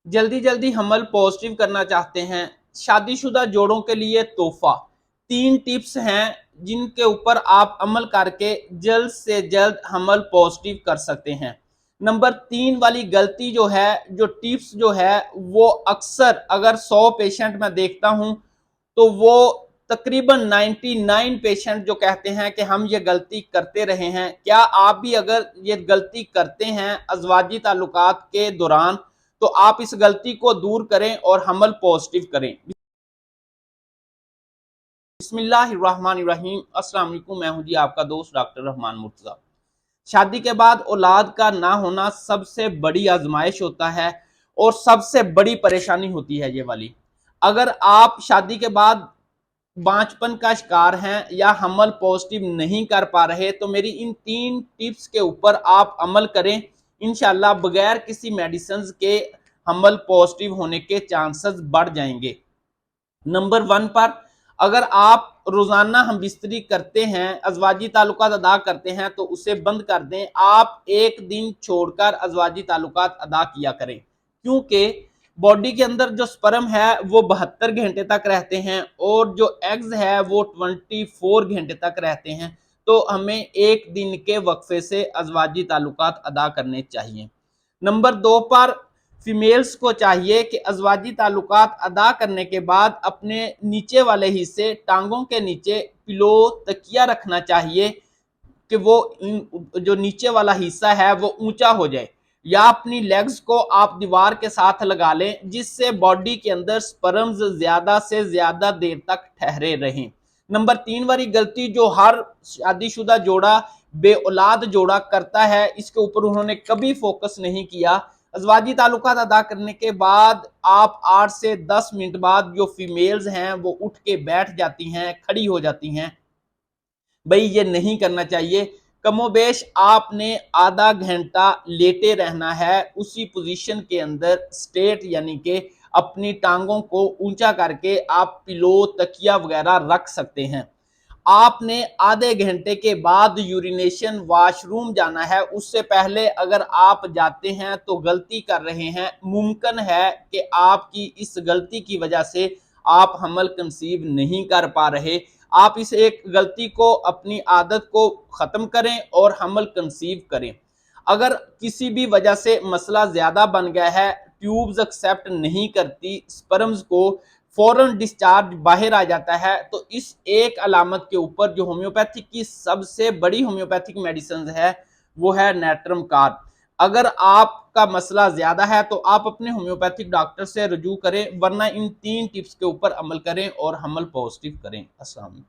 जल्दी जल्दी हमल पॉजिटिव करना चाहते हैं, शादीशुदा जोड़ों के लिए तोहफा। 3 टिप्स हैं जिनके ऊपर आप अमल करके जल्द से जल्द हमल पॉजिटिव कर सकते हैं। नंबर 3 वाली गलती जो है, जो टिप्स जो है, वो अक्सर अगर 100 पेशेंट मैं देखता हूं तो वो तकरीबन 99 पेशेंट जो कहते हैं कि हम ये गलती करते रहे हैं। क्या आप भी अगर ये गलती करते हैं अज़वाजी ताल्लुकात के दौरान, तो आप इस गलती को दूर करें और हमल पॉजिटिव करें। बिस्मिल्लाहिर्रहमानिर्रहीम। अस्सलाम वालेकुम, मैं हूं जी आपका दोस्त डॉक्टर रहमान मुर्तज़ा। शादी के बाद औलाद का ना होना सबसे बड़ी आजमाइश होता है और सबसे बड़ी परेशानी होती है ये वाली। अगर आप शादी के बाद बांझपन का शिकार हैं या हमल पॉजिटिव नहीं कर पा रहे, तो मेरी इन 3 टिप्स के ऊपर आप अमल करें। इंशाल्लाह बगैर किसी मेडिसिन के हमल पॉजिटिव होने के चांसेस बढ़ जाएंगे। नंबर 1 पर, अगर आप रोजाना हम बिस्तरी करते हैं, अज़वाजी ताल्लुकात अदा करते हैं, तो उसे बंद कर दें। आप एक दिन छोड़कर अज़वाजी ताल्लुकात अदा किया करें, क्योंकि बॉडी के अंदर जो स्पर्म है वो 72 घंटे तक रहते हैं और जो एग्स है वो 24 घंटे तक रहते हैं। तो हमें एक दिन के वक्फे से अज़वाजी ताल्लुकात अदा करने चाहिए। नंबर 2 पर, फीमेल्स को चाहिए कि अज़वाजी ताल्लुकात अदा करने के बाद अपने नीचे वाले हिस्से, टांगों के नीचे पिलो तकिया रखना चाहिए कि वो जो नीचे वाला हिस्सा है वो ऊंचा हो जाए, या अपनी लेग्स को आप दीवार के साथ लगा लें, जिससे बॉडी के अंदर स्पर्म्स ज्यादा से ज्यादा देर तक ठहरे रहें। नंबर 3 वाली गलती जो हर शादीशुदा जोड़ा, बे औलाद जोड़ा करता है, इसके ऊपर उन्होंने कभी फोकस नहीं किया। अज़वाजी ताल्लुकात अदा करने के बाद आप 8 से 10 मिनट बाद जो फीमेल्स हैं वो उठ के बैठ जाती हैं, खड़ी हो जाती हैं। भाई ये नहीं करना चाहिए। कमोबेश आपने आधा घंटा लेटे रहना है, उसी पोजीशन के अंदर स्ट्रेट, यानी कि अपनी टांगों को ऊंचा करके आप पिलो तकिया वगैरह रख सकते हैं। आपने आधे घंटे के बाद यूरिनेशन वॉशरूम जाना है, उससे पहले अगर आप जाते हैं तो गलती कर रहे हैं। मुमकिन है कि आपकी इस गलती की वजह से आप हमल कंसीव नहीं कर पा रहे। आप इस एक गलती को, अपनी आदत को ख़त्म करें और हमल कंसीव करें। अगर किसी भी वजह से मसला ज़्यादा बन गया है, ट्यूब्स एक्सेप्ट नहीं करती, स्पर्म्स को फौरन डिस्चार्ज बाहर आ जाता है, तो इस एक अलामत के ऊपर जो होम्योपैथिक की सबसे बड़ी होम्योपैथिक मेडिसिन है वो है नेट्रम कार्ब। अगर आपका मसला ज्यादा है तो आप अपने होम्योपैथिक डॉक्टर से रजू करें, वरना इन 3 टिप्स के ऊपर अमल करें और हमल पॉजिटिव करें। अस्सलाम वालेकुम।